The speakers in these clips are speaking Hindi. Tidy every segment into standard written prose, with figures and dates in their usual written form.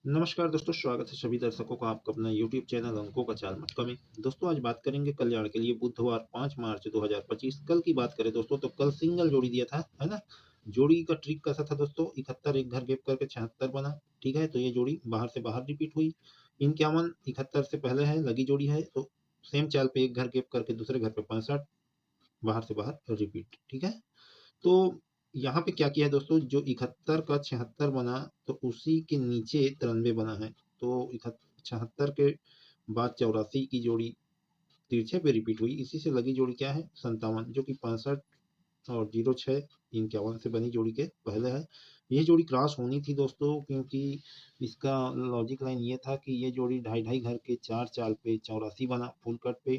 नमस्कार दोस्तों, स्वागत है सभी दर्शकों का आपका अपना YouTube चैनल अंकों का चाल मटका में। दोस्तों आज बात करेंगे कल्याण के लिए बुधवार 5 मार्च 2025। कल की बात करें दोस्तों तो कल सिंगल जोड़ी दिया था, है ना। जोड़ी का ट्रिक कैसा था दोस्तों, 71 एक घर गैप करके 76 बना। ठीक है, तो ये जोड़ी बाहर से बाहर रिपीट हुई। 51 71 से पहले है, लगी जोड़ी है, तो सेम चाल पे एक घर गैप करके दूसरे घर पे 65 बाहर से बाहर रिपीट। ठीक है, तो यहाँ पे क्या किया है दोस्तों, जो 71 का 76 बना तो उसी के नीचे 93 बना है। तो 76 के बाद 84 की जोड़ी तिरछे पे रिपीट हुई। इसी से लगी जोड़ी क्या है, 57, जो कि 65 और 06 51 से बनी जोड़ी के पहले है। ये जोड़ी क्रॉस होनी थी दोस्तों, क्योंकि इसका लॉजिक लाइन ये था कि ये जोड़ी ढाई ढाई घर के 4 चाल पे 84 बना फुल कट पे,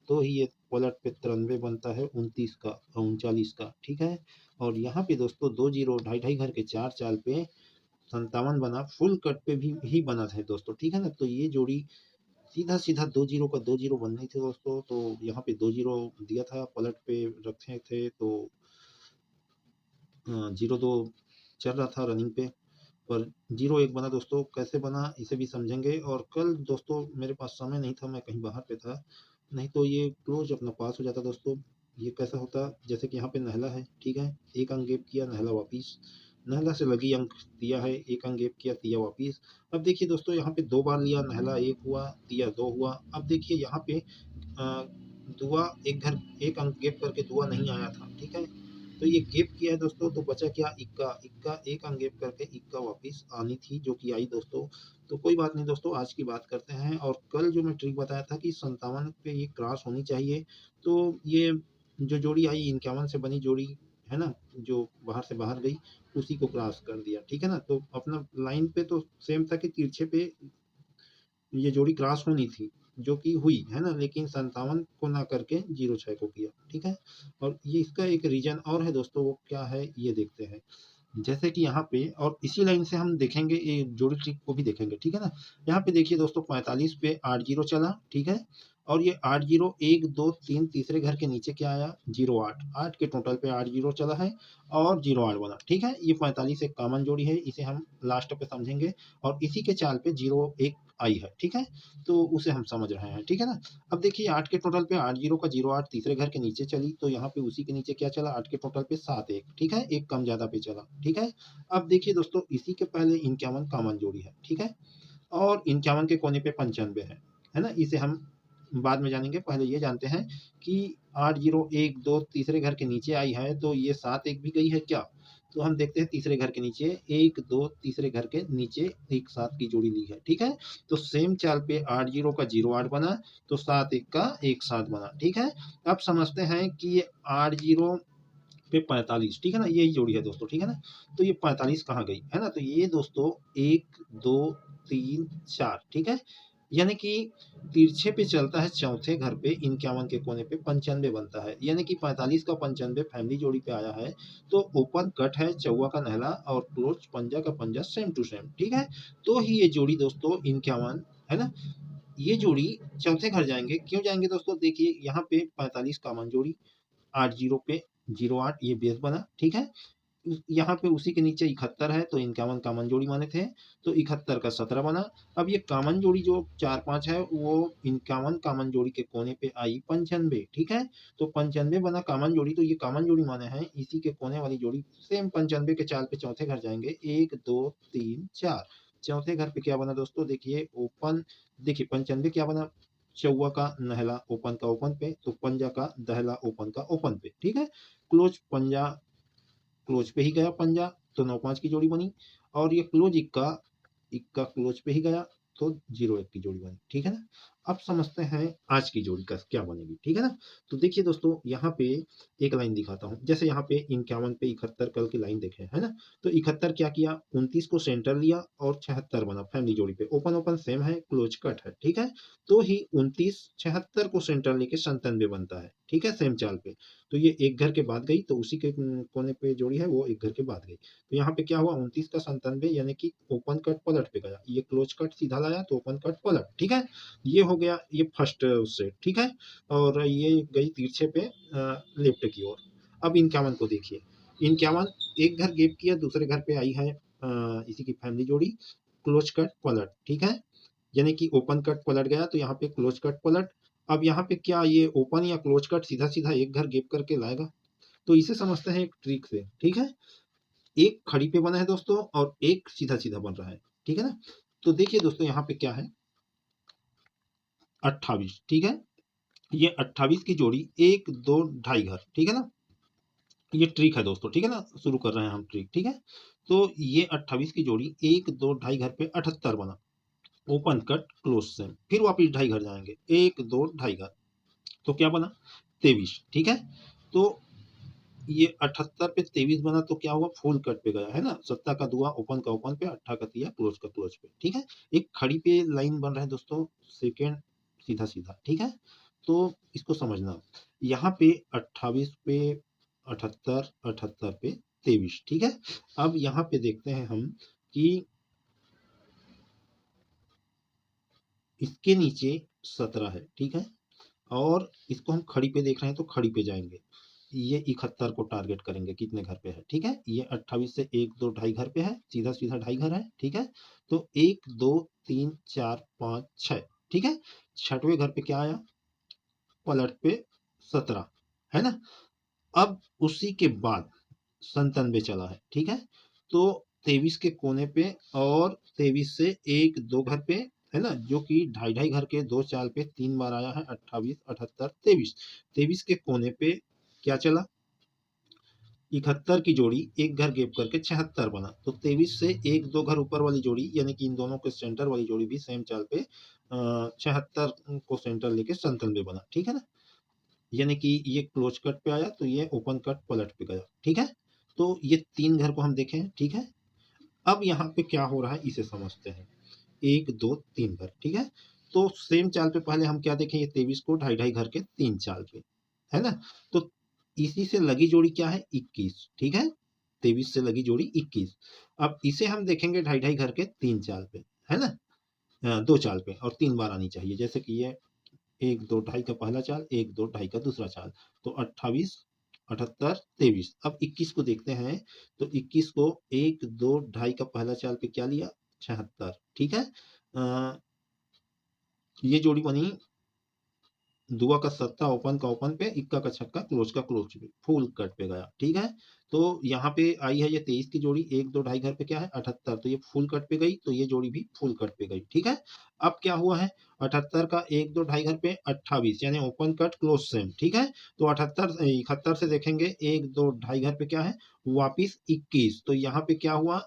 तो ही ये पलट पे 93 बनता है 29 का 39 का। ठीक है, और यहाँ पे दोस्तों 2 जीरो ढाई ढाई घर के 4 चाल पे 57 बना फुल कट पे भी बना था दोस्तों। ठीक है ना, तो ये जोड़ी सीधा सीधा 2 जीरो का 2 जीरो बननी थी दोस्तों। तो यहाँ पे 2 जीरो दिया था, पलट पे रखे थे, तो 0-2 चल रहा था रनिंग पे, पर 0-1 बना दोस्तों। कैसे बना इसे भी समझेंगे। और कल दोस्तों मेरे पास समय नहीं था, मैं कहीं बाहर पे था, नहीं तो ये क्लोज अपना पास हो जाता दोस्तों। ये कैसा होता, जैसे कि यहाँ पे नहला है, ठीक है, एक अंक गेप किया, नहला वापिस, नहला से लगी अंक दिया है, एक अंक गेप किया, दिया वापिस। अब देखिए दोस्तों, यहाँ पे 2 बार लिया, नहला 1 हुआ, दिया 2 हुआ। अब देखिए यहाँ पे दुआ एक घर एक अंक गेप करके दुआ नहीं आया था। ठीक है, तो ये गेप किया है दोस्तों, तो बचा क्या, इक्का। इक्का एक अंक गेप करके इक्का वापिस आनी थी, जो कि आई दोस्तों। तो कोई बात नहीं दोस्तों, आज की बात करते हैं। और कल जो मैं ट्रिक बताया था कि 57 पे ये क्रॉस होनी चाहिए, तो ये जो जोड़ी आई 51 से बनी जोड़ी है ना, जो बाहर से बाहर गई, उसी को क्रॉस कर दिया। ठीक है ना, तो अपना लाइन पे तो सेम था कि तिरछे पे ये जोड़ी क्रॉस होनी थी, जो कि हुई है ना, लेकिन 57 को ना करके 06 को किया। ठीक है, और ये इसका एक रीजन और है दोस्तों, वो क्या है ये देखते हैं। जैसे कि यहाँ पे, और इसी लाइन से हम देखेंगे, ये जोड़ी ट्रिक को भी देखेंगे। ठीक है ना, यहाँ पे देखिए दोस्तों 45 पे 8 जीरो चला। ठीक है, और ये 8 जीरो 1 2 3 तीसरे घर के नीचे क्या आया, 08, 8 के टोटल पे 8 जीरो चला है और 08 बना। ठीक है, ये 45 एक कॉमन जोड़ी है, इसे हम लास्ट पे समझेंगे। और इसी के चाल पे 01 आई है। ठीक है, तो उसे हम समझ रहे हैं। ठीक है ना, अब देखिए 8 के टोटल पे 8 जीरो का 08 तीसरे घर के नीचे चली, तो यहाँ पे उसी के नीचे क्या चला, 8 के टोटल पे 7 1। ठीक है, एक कम ज्यादा पे चला। ठीक है, अब देखिए दोस्तों, इसी के पहले 51 कॉमन जोड़ी है। ठीक है, और 51 के कोने पे 95 है ना, इसे हम बाद में जानेंगे। पहले ये जानते हैं कि 8 जीरो 1 2 तीसरे घर के नीचे आई है, तो ये 7 1 भी गई है क्या। तो हम देखते हैं तीसरे घर के नीचे 1 2 तीसरे घर के नीचे एक 7 की जोड़ी ली है। ठीक है, तो सेम चाल पे 8 जीरो का 08 बना, तो 7 1 का 1 7 बना। ठीक है, अब समझते हैं कि ये 8 जीरो पे 45, ठीक है ना, यही जोड़ी है दोस्तों। ठीक है ना, तो ये 45 कहाँ गई है ना, तो ये दोस्तों 1 2 3 4। ठीक है, यानी कि तिरछे पे चलता है चौथे घर पे, 51 के कोने पे 95 बनता है, यानी कि 45 का 95 फैमिली जोड़ी पे आया है। तो ओपन कट है चौवा का नहला, और क्लोज पंजा का पंजा सेम टू सेम। ठीक है, तो ही ये जोड़ी दोस्तों 51 है ना, ये जोड़ी चौथे घर जाएंगे। क्यों जाएंगे दोस्तों, देखिए यहाँ पे 45 कॉमन जोड़ी, 8 जीरो पे 08 ये बेस बना। ठीक है, यहाँ पे उसी के नीचे 71 है, तो 51 कॉमन जोड़ी माने थे, तो 71 का 17 बना। अब ये कॉमन जोड़ी जो 4 5 है, वो 51 कॉमन जोड़ी के कोने पे आई 95। ठीक है, तो 95 बना कॉमन जोड़ी, तो ये कॉमन जोड़ी माने हैं, इसी के कोने वाली जोड़ी सेम 95 के चाल पे चौथे घर जाएंगे, 1 2 3 4। चौथे घर पे क्या बना दोस्तों, देखिए ओपन, देखिए 95 क्या बना, चौवा का नहला ओपन का ओपन पे, तो पंजा का दहला ओपन का ओपन पे। ठीक है, क्लोज पंजा क्लोज पे ही गया पंजा, तो 9 5 की जोड़ी बनी। और ये क्लोज इक्का, इक्का क्लोज पे ही गया, तो 01 की जोड़ी बनी। ठीक है ना, अब समझते हैं आज की जोड़ी का क्या बनेगी। ठीक है ना, तो देखिए दोस्तों, यहाँ पे एक लाइन दिखाता हूँ। जैसे यहाँ पे 51 पे 71 कल की लाइन देखें, है ना, तो 71 क्या किया, 29 को सेंटर लिया और 76 बना फैमिली जोड़ी पे, ओपन ओपन सेम है, क्लोज कट है। ठीक है, तो ही 29 76 को सेंटर लेके 97 बनता है। ठीक है, सेम चाल पे, तो ये एक घर के बाद गई, तो उसी के कोने पे जोड़ी है, वो एक घर के बाद गई। तो यहाँ पे क्या हुआ, 29 का 97, यानी कि ओपन कट पलट पे गया, ये क्लोज कट सीधा लाया, तो ओपन कट पलट। ठीक है, ये हो गया ये फर्स्ट उससे। ठीक है, और ये गई तिरछे पे लेफ्ट की ओर। अब 51 को देखिए, 51 एक घर गेप किया, दूसरे घर पे आई है इसी की फैमिली जोड़ी, क्लोज कट पलट, ठीक है, यानी कि ओपन कट पलट गया तो यहाँ पे क्लोज कट पलट। अब यहाँ पे क्या ये ओपन या क्लोज कट सीधा सीधा एक घर गैप करके लाएगा? तो इसे समझते हैं एक ट्रिक से, ठीक है। एक खड़ी पे बना है दोस्तों और एक सीधा सीधा बन रहा है, ठीक है ना। तो देखिए दोस्तों यहाँ पे क्या है, 28, ठीक है, ये 28 की जोड़ी 1 2 ढाई घर, ठीक है ना। ये ट्रिक है दोस्तों, ठीक है ना, शुरू कर रहे हैं हम ट्रिक, ठीक है। तो ये 28 की जोड़ी 1 2 ढाई घर पे 78 बना, ओपन कट क्लोज सेम, फिर वापिस ढाई घर जाएंगे, 1 2 ढाई घर, तो क्या बना 23, ठीक है। तो ये 78 पे 23 बना तो क्या हुआ, फुल कट पे गया है ना, सत्ता का दुआ ओपन का ओपन पे, अट्ठा का तिया क्लोज का क्लोज पे, ठीक है। एक खड़ी पे लाइन बन रहा है दोस्तों, सेकेंड सीधा सीधा, ठीक है। तो इसको समझना, यहाँ पे 28 पे 78, 78 पे 23, ठीक है। अब यहाँ पे देखते हैं हम कि इसके नीचे 17 है, ठीक है, और इसको हम खड़ी पे देख रहे हैं तो खड़ी पे जाएंगे, ये 71 को टारगेट करेंगे, कितने घर पे है, ठीक है। ये 28 से 1 2 ढाई घर पे है, सीधा सीधा ढाई घर है, ठीक है। तो 1 2 3 4 5 6, ठीक है। छठवें घर पे क्या आया, पलट पे 17, है ना। अब उसी के बाद 97 चला है, ठीक है। तो 23 के कोने पे और 23 से 1 2 घर पे, है ना, जो कि ढाई ढाई घर के दो चाल पे 3 बार आया है, 28 78 23। 23 के कोने पे क्या चला, 71 की जोड़ी एक घर गैप करके 76 बना, तो 23 से 1 2 घर ऊपर वाली जोड़ी, यानी कि इन दोनों के सेंटर वाली जोड़ी भी सेम चाल पे 76 को सेंटर लेके 97 बना, ठीक है ना। यानी कि ये क्लोज कट पे आया तो ये ओपन कट पलट पे गया, ठीक है। तो ये 3 घर को हम देखें, ठीक है। अब यहाँ पे क्या हो रहा है इसे समझते हैं, 1 2 3 घर, ठीक है। तो सेम चाल पे पहले हम क्या देखें, ये 23 को ढाई ढाई घर के 3 चाल पे, है ना। तो इसी से लगी जोड़ी क्या है, 21, ठीक है, 23 से लगी जोड़ी 21। अब इसे हम देखेंगे ढाई ढाई घर के 3 चाल पे, है ना, 2 चाल पे, और 3 बार आनी चाहिए, जैसे कि ये 1 2 ढाई का पहला चाल, 1 2 ढाई का दूसरा चाल, तो 28 78 23। अब 21 को देखते हैं, तो 21 को 1 2 ढाई का पहला चाल पे क्या लिया, 76, ठीक है। ये जोड़ी बनी, दुआ का सत्ता ओपन का ओपन पे, इक्का का छक्का क्लोज का क्लोज पे, फुल कट पे गया, ठीक है। तो यहाँ पे आई है ये 23 की जोड़ी 1 2 ढाई घर पे क्या है 78, तो ये फुल कट पे गई, तो ये जोड़ी भी फुल कट पे गई, ठीक है। अब क्या हुआ है, 78 का 1 2 ढाई घर पे 28, यानी ओपन कट क्लोज सेम, ठीक है। तो 78 71 से देखेंगे 1 2 ढाई घर पे क्या है, वापिस 21, तो यहाँ पे क्या हुआ,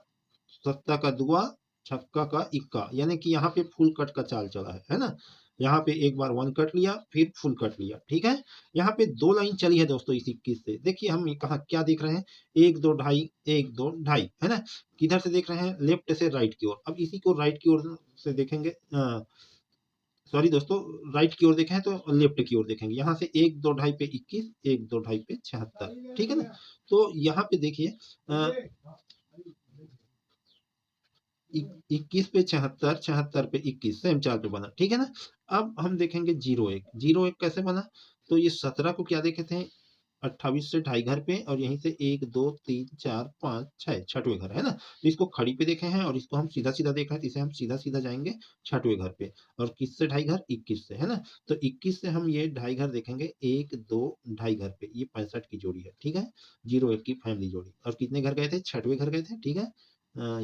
सत्ता का दुआ छक्का का इक्का, यानी कि यहाँ पे फुल कट का चाल चला है ना। यहाँ पे एक बार वन कट लिया फिर फुल कट लिया, ठीक है। यहाँ पे 2 लाइन चली है दोस्तों इस 21 से, देखिए हम कहा क्या देख रहे हैं, 1 2 ढाई 1 2 ढाई, है ना। किधर से देख रहे हैं, लेफ्ट से राइट की ओर। अब इसी को राइट की ओर से देखेंगे, सॉरी दोस्तों, राइट की ओर देखें तो लेफ्ट की ओर देखेंगे, यहाँ से 1 2 ढाई पे 21, 1 2 ढाई पे 76, ठीक है ना। तो यहाँ पे देखिए 21 पे 76, 76 पे 21, सेम चाल पे बना, ठीक है ना। अब हम देखेंगे 01, 01 कैसे बना, तो ये 17 को क्या देखे थे, 28 से ढाई घर पे, और यहीं से 1 2 3 4 5 6, छठवें घर, है ना। तो इसको खड़ी पे देखे हैं और इसको हम सीधा सीधा देख रहे हैं, तो इसे हम सीधा सीधा जाएंगे छठवें घर पे, और किससे ढाई घर, 21 से, है ना। तो 21 से हम ये ढाई घर देखेंगे, 1 2 ढाई घर पे, ये 65 की जोड़ी है, ठीक है, 01 की फैमिली जोड़ी, और कितने घर गए थे, छठवें घर गए थे, ठीक है।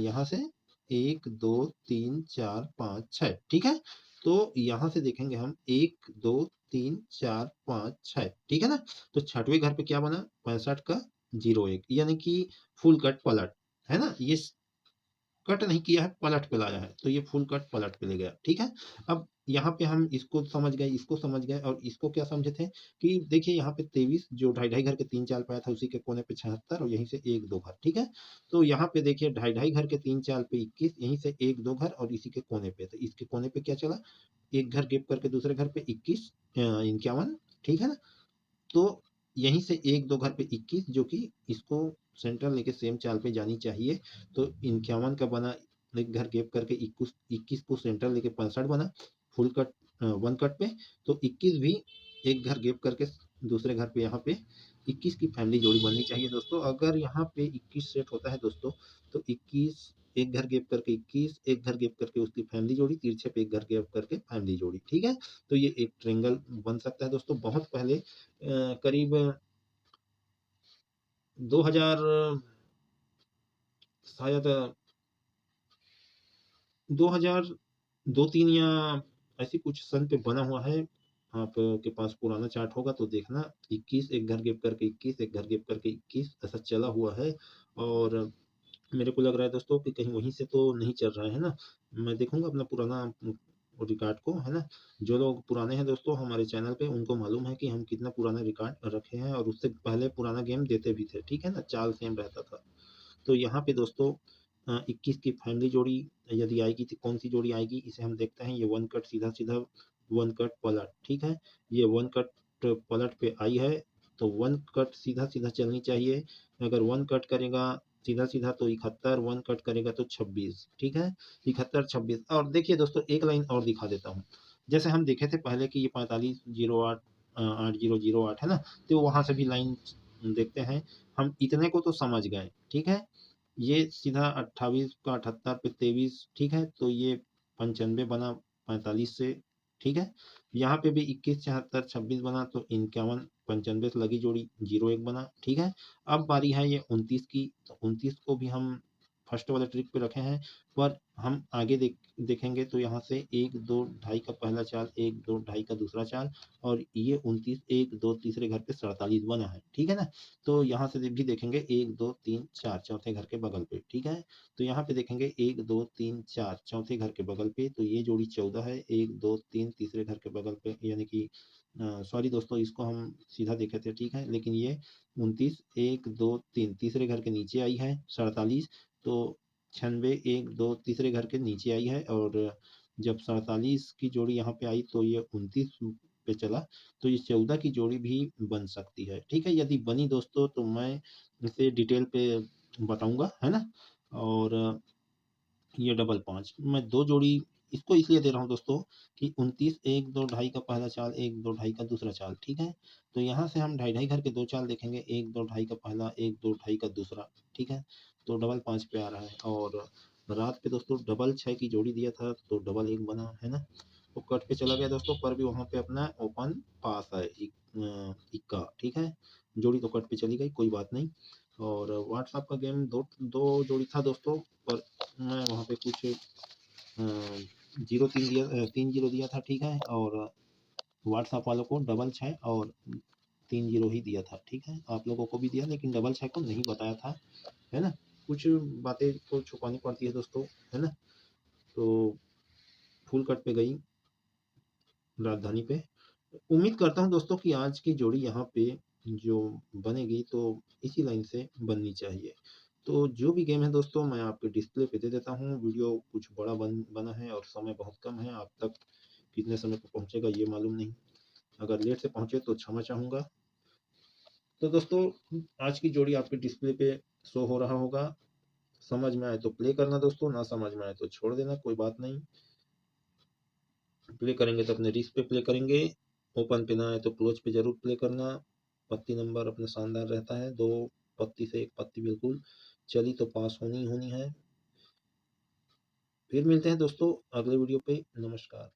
यहाँ से 1 2 3 4 5 6, ठीक है। तो यहाँ से देखेंगे हम 1 2 3 4 5 6, ठीक है ना। तो छठवें घर पे क्या बना, 65 का 01, यानी कि फुल कट पलट, है ना। ये कट नहीं किया है, पलट पे लाया है, तो ये फुल कट पलट पे ले गया, ठीक है। अब यहाँ पे हम इसको समझ गए, इसको समझ गए, और इसको क्या समझे थे कि देखिए यहाँ पे 23 जो ढाई ढाई घर के 3 चाल पाया था, उसी के कोने पे 76, और यहीं से 1 2 घर, ठीक है। तो यहाँ पे देखिए ढाई ढाई घर के 3 चाल पे 21, यहीं से 1 2 घर, और इसी के कोने पे, तो इसके कोने पे क्या चला, एक घर गैप करके दूसरे घर पे 21 51, ठीक है ना। तो यहीं से 1 2 घर पे 21, जो कि इसको सेंटर लेके सेम चाल पे जानी चाहिए, तो 51 का बना, एक घर गैप करके 21 को सेंटर लेके 65 बना, फुल कट वन कट पे। तो 21 भी एक घर गैप करके दूसरे घर पे, यहाँ पे 21 की फैमिली जोड़ी बननी चाहिए दोस्तों। अगर यहाँ पे 21 सेट होता है दोस्तों, तो 21 एक घर गैप करके 21, एक घर गैप करके उसकी फैमिली जोड़ी, तिरछे पे एक घर गैप करके फैमिली जोड़ी, ठीक है। तो ये एक ट्रायंगल बन सकता है दोस्तों। बहुत पहले करीब 2000 शायद 2002-3 या ऐसी कुछ सन पे बना हुआ है। आपके पास पुराना चार्ट होगा तो देखना। 21 एक घर गैप करके 21, एक घर गैप करके 21 ऐसा चला हुआ है। और मेरे को लग रहा है दोस्तों कि कहीं वहीं से तो नहीं चल रहा है ना। मैं देखूंगा अपना पुराना रिकॉर्ड को, है ना। जो लोग पुराने हैं दोस्तों हमारे चैनल पे, उनको मालूम है कि हम कितना पुराना रिकॉर्ड रखे हैं, और उससे पहले पुराना गेम देते भी थे, ठीक है ना। चाल सेम रहता था। तो यहाँ पे दोस्तों 21 की फैमिली जोड़ी यदि आएगी तो कौन सी जोड़ी आएगी, इसे हम देखते हैं। ये वन कट सीधा सीधा वन कट पलट, ठीक है। ये वन कट पलट पे आई है, तो वन कट सीधा सीधा चलनी चाहिए। अगर वन कट करेगा सीधा सीधा तो 71, वन कट करेगा तो 26, ठीक है। 71 26। और देखिए दोस्तों एक लाइन और दिखा देता हूँ। जैसे हम देखे थे पहले कि ये 4508 8008 है ना, तो वहां से भी लाइन देखते हैं। हम इतने को तो समझ गए, ठीक है। ये सीधा 28 का 78 पे 23, ठीक है। तो ये 95 बना 45 से, ठीक है। यहाँ पे भी 21 76 26 बना, तो 51 95 से लगी जोड़ी 01 बना, ठीक है। अब बारी है ये 29 की, तो 29 को भी हम फर्स्ट वाले ट्रिक पे रखे हैं। पर हम आगे देखेंगे तो यहाँ से 1 2 ढाई का पहला चाल, 1 2 ढाई का दूसरा चाल, और ये 29 1 2 तीसरे घर पे 47 बना है, ठीक है ना। तो यहाँ से भी देखेंगे 1 2 3 4 चौथे घर के बगल पे, ठीक है। तो यहाँ पे देखेंगे 1 2 3 4 चौथे घर के बगल पे, तो ये जोड़ी 14 है। 1 2 3 तीसरे घर के बगल पे, यानी कि सॉरी दोस्तों इसको हम सीधा देखे थे, ठीक है। लेकिन ये 29 1 2 3 तीसरे घर के नीचे आई है 47, तो 96 1 2 तीसरे घर के नीचे आई है। और जब 47 की जोड़ी यहाँ पे आई तो ये 29 पे चला, तो ये 14 की जोड़ी भी बन सकती है, ठीक है। यदि बनी दोस्तों तो मैं इसे डिटेल पे बताऊंगा, है ना। और ये डबल 5 मैं दो जोड़ी इसको इसलिए दे रहा हूँ दोस्तों कि 29 1 2 ढाई का पहला चाल, 1 2 ढाई का दूसरा चाल, ठीक है। तो यहाँ से हम ढाई ढाई घर के दो चाल देखेंगे, 1 2 ढाई का पहला, 1 2 ढाई का दूसरा, ठीक है। तो डबल 5 पे आ रहा है। और रात पे दोस्तों डबल 6 की जोड़ी दिया था तो डबल 1 बना, है ना। वो कट पे चला गया दोस्तों, पर भी वहां पे अपना ओपन पास है इक्का, ठीक है। जोड़ी तो कट पे चली गई, कोई बात नहीं। और व्हाट्सएप का गेम दो दो जोड़ी था दोस्तों, पर मैं वहाँ पे कुछ 3-0 दिया था, ठीक है। और व्हाट्सएप वालों को डबल 6 और 3-0 ही दिया था, ठीक है। आप लोगों को भी दिया लेकिन डबल 6 को नहीं बताया था, है ना। कुछ बातें तो छुपानी पड़ती है दोस्तों, है ना। तो फुल कट पे गई राजधानी पे। उम्मीद करता हूँ दोस्तों कि आज की जोड़ी यहाँ पे जो बनेगी तो इसी लाइन से बननी चाहिए। तो जो भी गेम है दोस्तों मैं आपके डिस्प्ले पे दे देता हूँ। वीडियो कुछ बड़ा बना है और समय बहुत कम है, आप तक कितने समय पर पहुँचेगा ये मालूम नहीं। अगर लेट से पहुँचे तो क्षमा चाहूँगा। तो दोस्तों आज की जोड़ी आपके डिस्प्ले पे शो हो रहा होगा। समझ में आए तो प्ले करना दोस्तों, ना समझ में आए तो छोड़ देना, कोई बात नहीं। प्ले करेंगे तो अपने रिस्क पे प्ले करेंगे। ओपन पे ना आए तो क्लोज पे जरूर प्ले करना। पत्ती नंबर अपना शानदार रहता है, 2 पत्ती से 1 पत्ती बिल्कुल चली तो पास होनी ही होनी है। फिर मिलते हैं दोस्तों अगले वीडियो पे। नमस्कार।